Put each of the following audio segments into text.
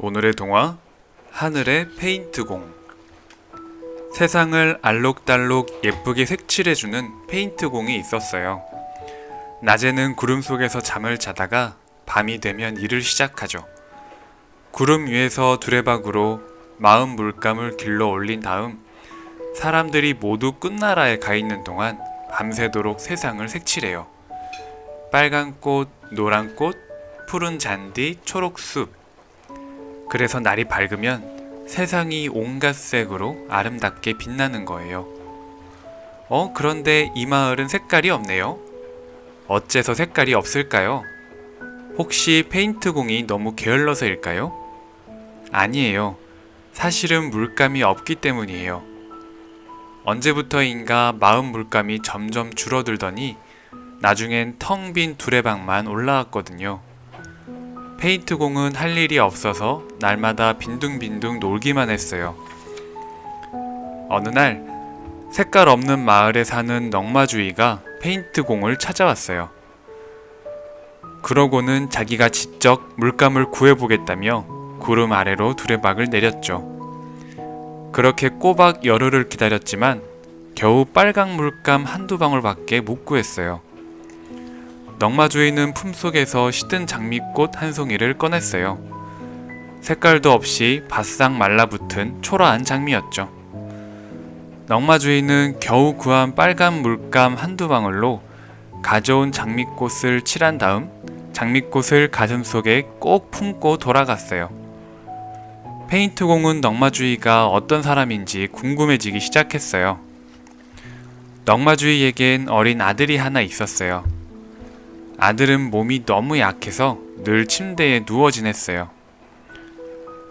오늘의 동화 하늘의 페인트공. 세상을 알록달록 예쁘게 색칠해주는 페인트공이 있었어요. 낮에는 구름 속에서 잠을 자다가 밤이 되면 일을 시작하죠. 구름 위에서 두레박으로 마음 물감을 길러 올린 다음 사람들이 모두 끝나라에 가 있는 동안 밤새도록 세상을 색칠해요. 빨간 꽃, 노란 꽃, 푸른 잔디, 초록 숲. 그래서 날이 밝으면 세상이 온갖 색으로 아름답게 빛나는 거예요. 그런데 이 마을은 색깔이 없네요. 어째서 색깔이 없을까요? 혹시 페인트공이 너무 게을러서일까요? 아니에요. 사실은 물감이 없기 때문이에요. 언제부터인가 마음 물감이 점점 줄어들더니 나중엔 텅 빈 두레박만 올라왔거든요. 페인트공은 할 일이 없어서 날마다 빈둥빈둥 놀기만 했어요. 어느 날 색깔 없는 마을에 사는 넝마주이가 페인트공을 찾아왔어요. 그러고는 자기가 직접 물감을 구해보겠다며 구름 아래로 두레박을 내렸죠. 그렇게 꼬박 열흘을 기다렸지만 겨우 빨강 물감 한두 방울밖에 못 구했어요. 넝마주이는 품속에서 시든 장미꽃 한 송이를 꺼냈어요. 색깔도 없이 바싹 말라붙은 초라한 장미였죠. 넝마주이는 겨우 구한 빨간 물감 한두 방울로 가져온 장미꽃을 칠한 다음 장미꽃을 가슴속에 꼭 품고 돌아갔어요. 페인트공은 넝마주이가 어떤 사람인지 궁금해지기 시작했어요. 넝마주이에겐 어린 아들이 하나 있었어요. 아들은 몸이 너무 약해서 늘 침대에 누워 지냈어요.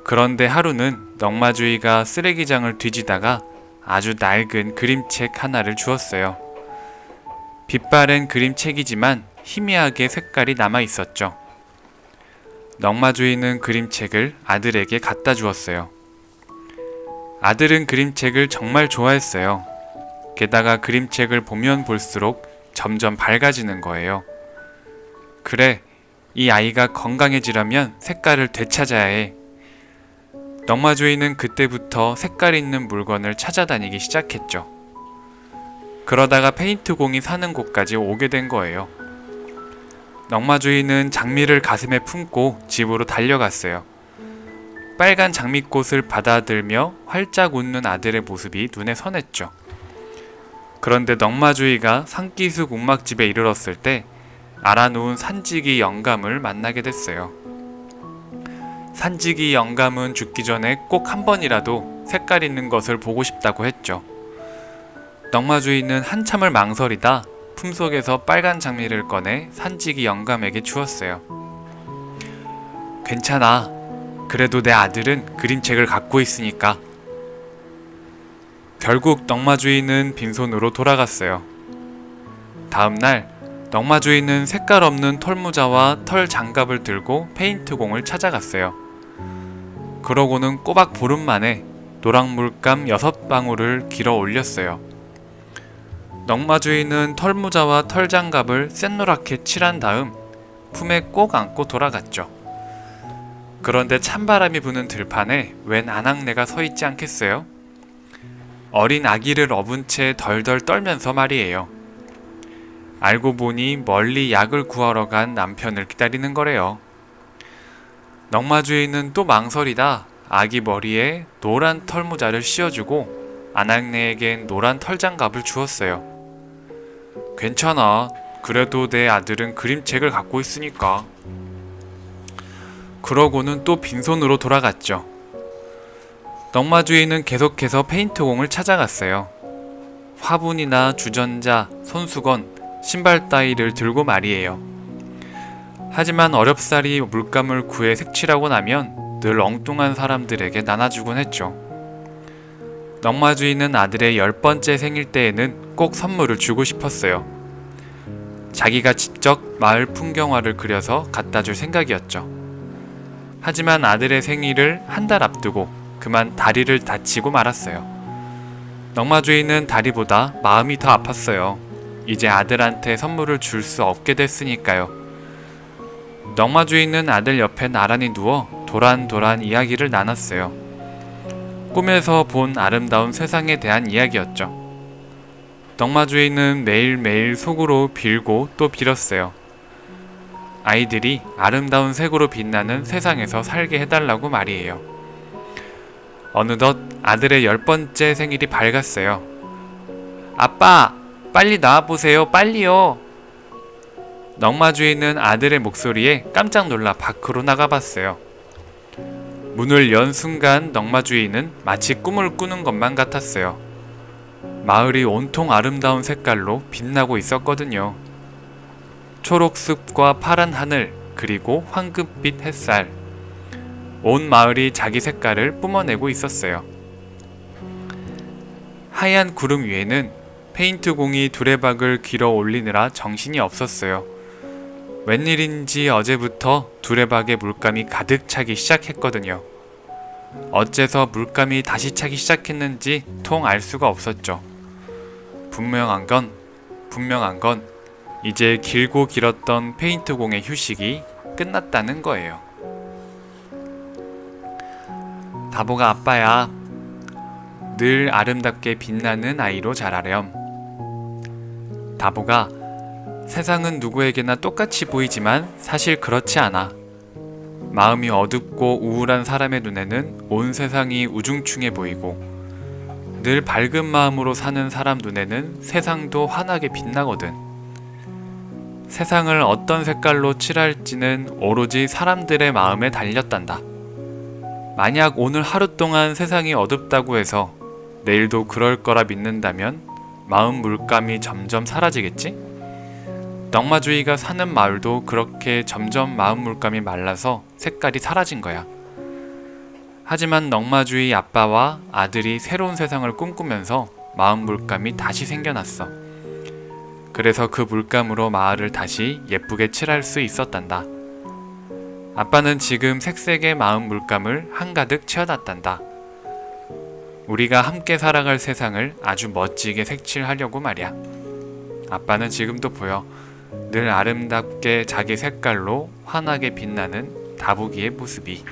그런데 하루는 넝마주이가 쓰레기장을 뒤지다가 아주 낡은 그림책 하나를 주었어요. 빛바랜 그림책이지만 희미하게 색깔이 남아 있었죠. 넝마주이는 그림책을 아들에게 갖다 주었어요. 아들은 그림책을 정말 좋아했어요. 게다가 그림책을 보면 볼수록 점점 밝아지는 거예요. 그래, 이 아이가 건강해지려면 색깔을 되찾아야 해. 넝마주이는 그때부터 색깔 있는 물건을 찾아다니기 시작했죠. 그러다가 페인트공이 사는 곳까지 오게 된 거예요. 넝마주이는 장미를 가슴에 품고 집으로 달려갔어요. 빨간 장미꽃을 받아들며 활짝 웃는 아들의 모습이 눈에 선했죠. 그런데 넝마주이가 산기슭 움막집에 이르렀을 때 알아놓은 산지기 영감을 만나게 됐어요. 산지기 영감은 죽기 전에 꼭 한 번이라도 색깔 있는 것을 보고 싶다고 했죠. 넝마주이는 한참을 망설이다 품속에서 빨간 장미를 꺼내 산지기 영감에게 주었어요. 괜찮아. 그래도 내 아들은 그림책을 갖고 있으니까. 결국 넝마주이는 빈손으로 돌아갔어요. 다음날 넝마주이는 색깔 없는 털모자와 털 장갑을 들고 페인트공을 찾아갔어요. 그러고는 꼬박 보름 만에 노랑 물감 6방울을 길어 올렸어요. 넝마주이는 털모자와 털 장갑을 샛노랗게 칠한 다음 품에 꼭 안고 돌아갔죠. 그런데 찬바람이 부는 들판에 웬 아낙네가 서 있지 않겠어요? 어린 아기를 업은 채 덜덜 떨면서 말이에요. 알고 보니 멀리 약을 구하러 간 남편을 기다리는 거래요. 넝마주이는 또 망설이다 아기 머리에 노란 털모자를 씌워주고 아낙네에겐 노란 털장갑을 주었어요. 괜찮아. 그래도 내 아들은 그림책을 갖고 있으니까. 그러고는 또 빈손으로 돌아갔죠. 넝마주이는 계속해서 페인트공을 찾아갔어요. 화분이나 주전자, 손수건, 신발 따위를 들고 말이에요. 하지만 어렵사리 물감을 구해 색칠하고 나면 늘 엉뚱한 사람들에게 나눠주곤 했죠. 넝마주이는 아들의 10번째 생일 때에는 꼭 선물을 주고 싶었어요. 자기가 직접 마을 풍경화를 그려서 갖다 줄 생각이었죠. 하지만 아들의 생일을 한 달 앞두고 그만 다리를 다치고 말았어요. 넝마주이는 다리보다 마음이 더 아팠어요. 이제 아들한테 선물을 줄 수 없게 됐으니까요. 넝마주이는 아들 옆에 나란히 누워 도란도란 이야기를 나눴어요. 꿈에서 본 아름다운 세상에 대한 이야기였죠. 넝마주인은 매일매일 속으로 빌고 또 빌었어요. 아이들이 아름다운 색으로 빛나는 세상에서 살게 해달라고 말이에요. 어느덧 아들의 10번째 생일이 밝았어요. 아빠! 빨리 나와보세요. 빨리요! 넝마주인은 아들의 목소리에 깜짝 놀라 밖으로 나가봤어요. 문을 연 순간 넝마주인은 마치 꿈을 꾸는 것만 같았어요. 마을이 온통 아름다운 색깔로 빛나고 있었거든요. 초록숲과 파란 하늘, 그리고 황금빛 햇살. 온 마을이 자기 색깔을 뿜어내고 있었어요. 하얀 구름 위에는 페인트공이 두레박을 길어 올리느라 정신이 없었어요. 웬일인지 어제부터 두레박에 물감이 가득 차기 시작했거든요. 어째서 물감이 다시 차기 시작했는지 통 알 수가 없었죠. 분명한 건 이제 길고 길었던 페인트공의 휴식이 끝났다는 거예요. 다보가 아빠야. 늘 아름답게 빛나는 아이로 자라렴. 다보가 세상은 누구에게나 똑같이 보이지만 사실 그렇지 않아. 마음이 어둡고 우울한 사람의 눈에는 온 세상이 우중충해 보이고 늘 밝은 마음으로 사는 사람 눈에는 세상도 환하게 빛나거든. 세상을 어떤 색깔로 칠할지는 오로지 사람들의 마음에 달렸단다. 만약 오늘 하루 동안 세상이 어둡다고 해서 내일도 그럴 거라 믿는다면 마음 물감이 점점 사라지겠지? 넝마주이가 사는 마을도 그렇게 점점 마음 물감이 말라서 색깔이 사라진 거야. 하지만 넝마주이 아빠와 아들이 새로운 세상을 꿈꾸면서 마음 물감이 다시 생겨났어. 그래서 그 물감으로 마을을 다시 예쁘게 칠할 수 있었단다. 아빠는 지금 색색의 마음 물감을 한가득 채워놨단다. 우리가 함께 살아갈 세상을 아주 멋지게 색칠하려고 말이야. 아빠는 지금도 보여. 늘 아름답게 자기 색깔로 환하게 빛나는 다보기의 모습이.